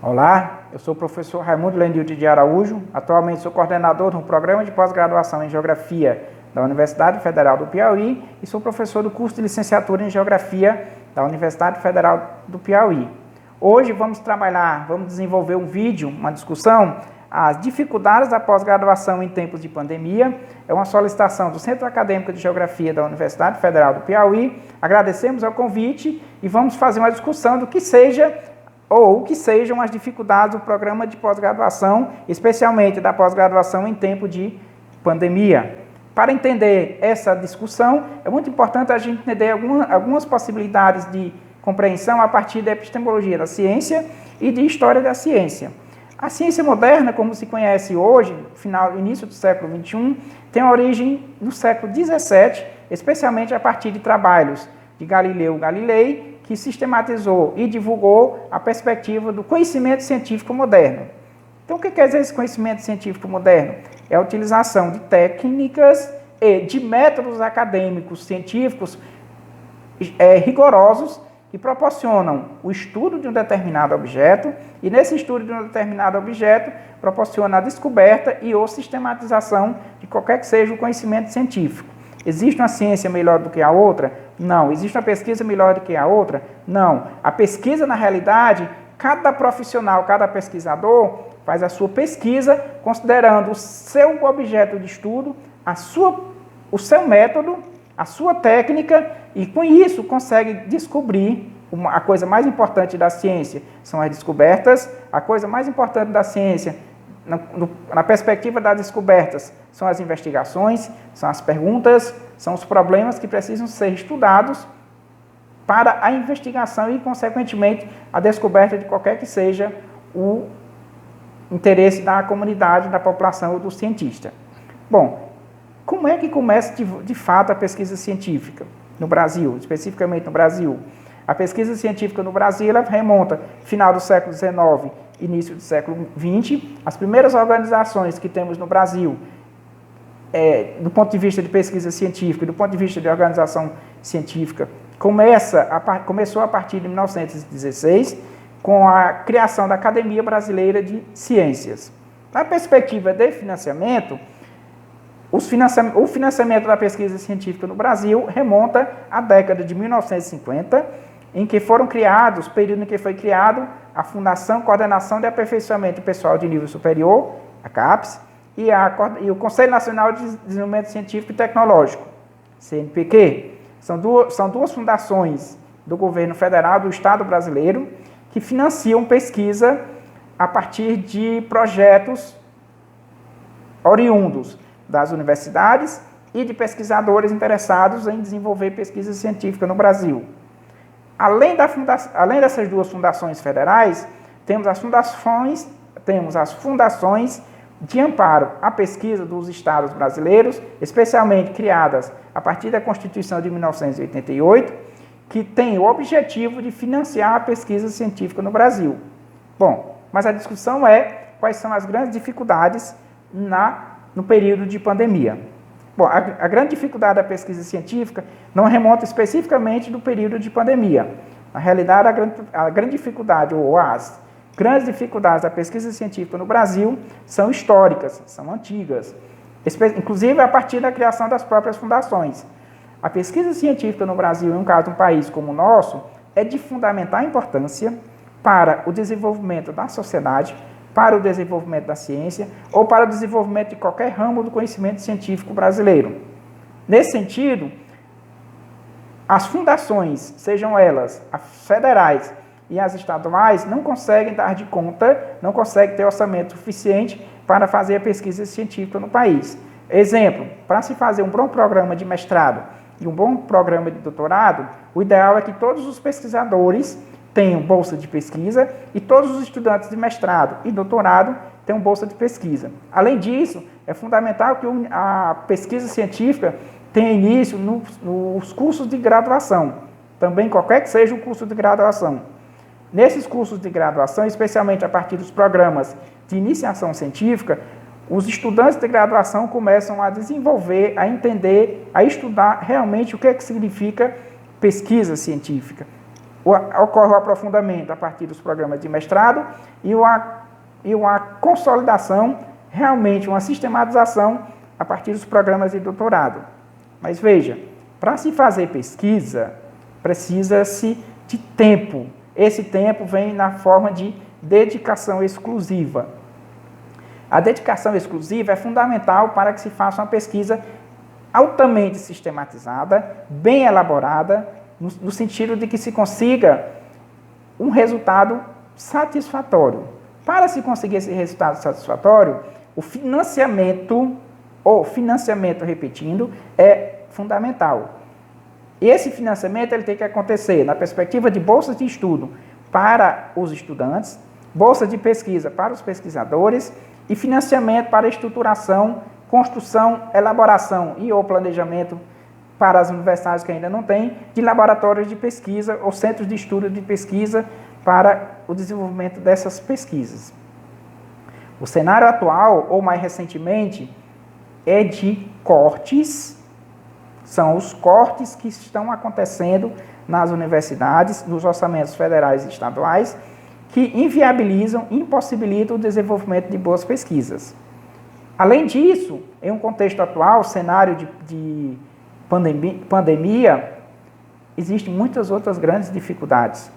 Olá, eu sou o professor Raimundo Lenilde de Araújo, atualmente sou coordenador no programa de pós-graduação em Geografia da Universidade Federal do Piauí e sou professor do curso de licenciatura em Geografia da Universidade Federal do Piauí. Hoje vamos desenvolver um vídeo, uma discussão, as dificuldades da pós-graduação em tempos de pandemia. É uma solicitação do Centro Acadêmico de Geografia da Universidade Federal do Piauí. Agradecemos ao convite e vamos fazer uma discussão do que seja ou o que sejam as dificuldades do programa de pós-graduação, especialmente da pós-graduação em tempo de pandemia. Para entender essa discussão, é muito importante a gente entender algumas possibilidades de compreensão a partir da epistemologia da ciência e de história da ciência. A ciência moderna, como se conhece hoje, início do século XXI, tem origem no século XVII, especialmente a partir de trabalhos de Galileu Galilei, que sistematizou e divulgou a perspectiva do conhecimento científico moderno. Então, o que quer dizer esse conhecimento científico moderno? É a utilização de técnicas e de métodos acadêmicos científicos rigorosos que proporcionam o estudo de um determinado objeto e, nesse estudo de um determinado objeto, proporciona a descoberta e ou sistematização de qualquer que seja o conhecimento científico. Existe uma ciência melhor do que a outra? Não. Existe uma pesquisa melhor do que a outra? Não. A pesquisa, na realidade, cada profissional, cada pesquisador faz a sua pesquisa considerando o seu objeto de estudo, o seu método, a sua técnica e, com isso, consegue descobrir a coisa mais importante da ciência. São as descobertas. A coisa mais importante da ciência, na perspectiva das descobertas, são as investigações, são as perguntas, são os problemas que precisam ser estudados para a investigação e, consequentemente, a descoberta de qualquer que seja o interesse da comunidade, da população ou do cientista. Bom, como é que começa de fato a pesquisa científica no Brasil, especificamente no Brasil? A pesquisa científica no Brasil ela remonta final do século XIX, início do século XX. As primeiras organizações que temos no Brasil, do ponto de vista de pesquisa científica, do ponto de vista de organização científica, começou a partir de 1916, com a criação da Academia Brasileira de Ciências. Na perspectiva de financiamento, o financiamento da pesquisa científica no Brasil remonta à década de 1950, em que foram criados, período em que foi criado a Fundação Coordenação de Aperfeiçoamento Pessoal de Nível Superior, a CAPES, e o Conselho Nacional de Desenvolvimento Científico e Tecnológico, CNPq. São duas fundações do governo federal, do Estado brasileiro, que financiam pesquisa a partir de projetos oriundos das universidades e de pesquisadores interessados em desenvolver pesquisa científica no Brasil. Além dessas duas fundações federais, temos as fundações de amparo à pesquisa dos estados brasileiros, especialmente criadas a partir da Constituição de 1988, que tem o objetivo de financiar a pesquisa científica no Brasil. Bom, mas a discussão é quais são as grandes dificuldades no período de pandemia. Bom, a grande dificuldade da pesquisa científica não remonta especificamente do período de pandemia. Na realidade, a grande dificuldade, ou as grandes dificuldades da pesquisa científica no Brasil são históricas, são antigas, inclusive a partir da criação das próprias fundações. A pesquisa científica no Brasil, em caso de um país como o nosso, é de fundamental importância para o desenvolvimento da sociedade, para o desenvolvimento da ciência ou para o desenvolvimento de qualquer ramo do conhecimento científico brasileiro. Nesse sentido, as fundações, sejam elas as federais e as estaduais, não conseguem dar de conta, não conseguem ter orçamento suficiente para fazer a pesquisa científica no país. Exemplo, para se fazer um bom programa de mestrado e um bom programa de doutorado, o ideal é que todos os pesquisadores tenham bolsa de pesquisa e todos os estudantes de mestrado e doutorado tenham bolsa de pesquisa. Além disso, é fundamental que a pesquisa científica tenha início nos cursos de graduação, também qualquer que seja o curso de graduação. Nesses cursos de graduação, especialmente a partir dos programas de iniciação científica, os estudantes de graduação começam a desenvolver, a entender, a estudar realmente o que é que significa pesquisa científica. ocorre o aprofundamento a partir dos programas de mestrado e uma consolidação, realmente uma sistematização a partir dos programas de doutorado. Mas veja, para se fazer pesquisa, precisa-se de tempo. Esse tempo vem na forma de dedicação exclusiva. A dedicação exclusiva é fundamental para que se faça uma pesquisa altamente sistematizada, bem elaborada, no sentido de que se consiga um resultado satisfatório. Para se conseguir esse resultado satisfatório, o financiamento, repetindo, é fundamental. E esse financiamento ele tem que acontecer na perspectiva de bolsas de estudo para os estudantes, bolsas de pesquisa para os pesquisadores e financiamento para a estruturação, construção, elaboração e ou planejamento para as universidades que ainda não têm, de laboratórios de pesquisa ou centros de estudo de pesquisa para o desenvolvimento dessas pesquisas. O cenário atual, ou mais recentemente, é de cortes, são os cortes que estão acontecendo nas universidades, nos orçamentos federais e estaduais, que inviabilizam, impossibilitam o desenvolvimento de boas pesquisas. Além disso, em um contexto atual, cenário de pandemia, existem muitas outras grandes dificuldades.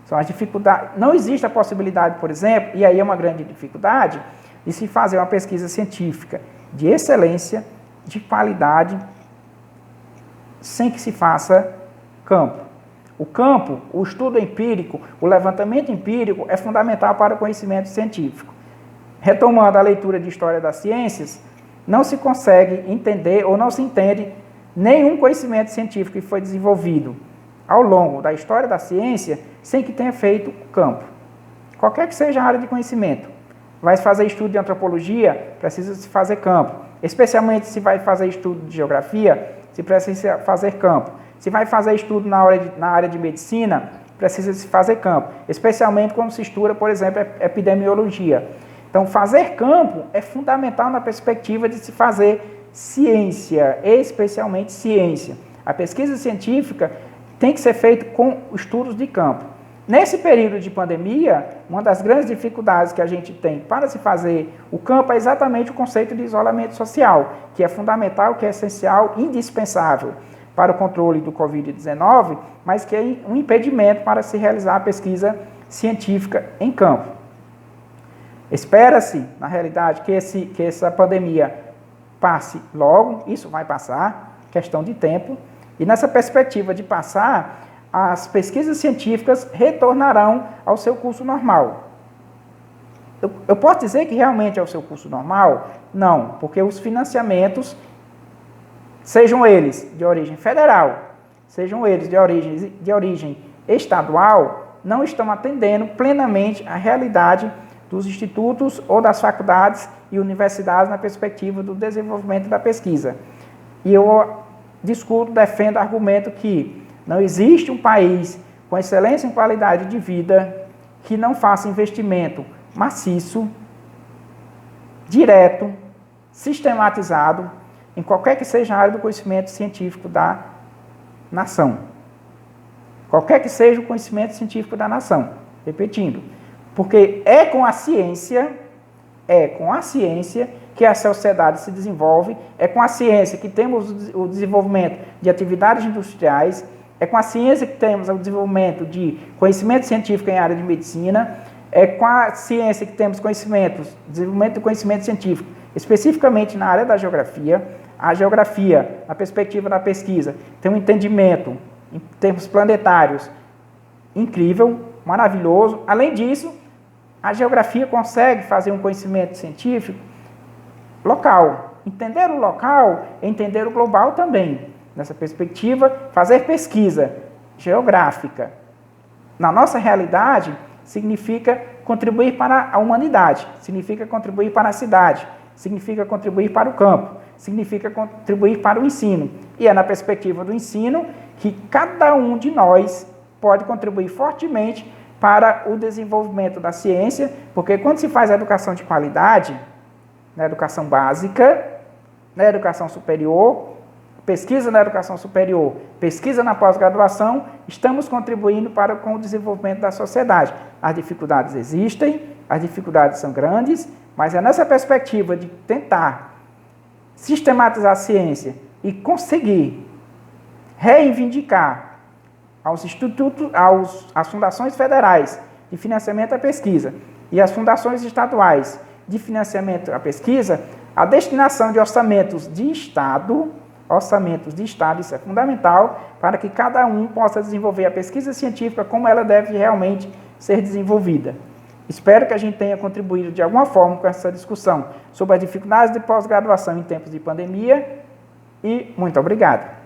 São as dificuldades. Não existe a possibilidade, por exemplo, e aí é uma grande dificuldade, de se fazer uma pesquisa científica de excelência, de qualidade, sem que se faça campo. O campo, o estudo empírico, o levantamento empírico é fundamental para o conhecimento científico. Retomando a leitura de História das Ciências, não se consegue entender ou não se entende nenhum conhecimento científico que foi desenvolvido ao longo da história da ciência sem que tenha feito campo. Qualquer que seja a área de conhecimento. Vai fazer estudo de antropologia, precisa se fazer campo. Especialmente se vai fazer estudo de geografia, se precisa fazer campo. Se vai fazer estudo na área de medicina, precisa se fazer campo. Especialmente quando se estuda, por exemplo, epidemiologia. Então, fazer campo é fundamental na perspectiva de se fazer ciência, especialmente ciência. A pesquisa científica tem que ser feita com estudos de campo. Nesse período de pandemia, uma das grandes dificuldades que a gente tem para se fazer o campo é exatamente o conceito de isolamento social, que é fundamental, que é essencial, indispensável para o controle do Covid-19, mas que é um impedimento para se realizar a pesquisa científica em campo. Espera-se, na realidade, que essa pandemia passe logo, isso vai passar, questão de tempo, e nessa perspectiva de passar, as pesquisas científicas retornarão ao seu curso normal. Eu posso dizer que realmente é o seu curso normal? Não, porque os financiamentos, sejam eles de origem federal, sejam eles de origem estadual, não estão atendendo plenamente a realidade dos institutos ou das faculdades e universidades na perspectiva do desenvolvimento da pesquisa. E eu discuto, defendo o argumento que não existe um país com excelência em qualidade de vida que não faça investimento maciço, direto, sistematizado, em qualquer que seja a área do conhecimento científico da nação. Qualquer que seja o conhecimento científico da nação. Repetindo, porque é com a ciência que a sociedade se desenvolve, é com a ciência que temos o desenvolvimento de atividades industriais, é com a ciência que temos o desenvolvimento de conhecimento científico em área de medicina, é com a ciência que temos desenvolvimento de conhecimento científico, especificamente na área da geografia. A geografia, na perspectiva da pesquisa, tem um entendimento em termos planetários incrível, maravilhoso. Além disso, a geografia consegue fazer um conhecimento científico local. Entender o local é entender o global também. Nessa perspectiva, fazer pesquisa geográfica na nossa realidade significa contribuir para a humanidade, significa contribuir para a cidade, significa contribuir para o campo, significa contribuir para o ensino. E é na perspectiva do ensino que cada um de nós pode contribuir fortemente para o desenvolvimento da ciência, porque quando se faz a educação de qualidade, na educação básica, na educação superior, pesquisa na educação superior, pesquisa na pós-graduação, estamos contribuindo com o desenvolvimento da sociedade. As dificuldades existem, as dificuldades são grandes, mas é nessa perspectiva de tentar sistematizar a ciência e conseguir reivindicar aos institutos, às fundações federais de financiamento à pesquisa e às fundações estaduais de financiamento à pesquisa, a destinação de orçamentos de Estado, isso é fundamental para que cada um possa desenvolver a pesquisa científica como ela deve realmente ser desenvolvida. Espero que a gente tenha contribuído de alguma forma com essa discussão sobre as dificuldades de pós-graduação em tempos de pandemia e muito obrigado.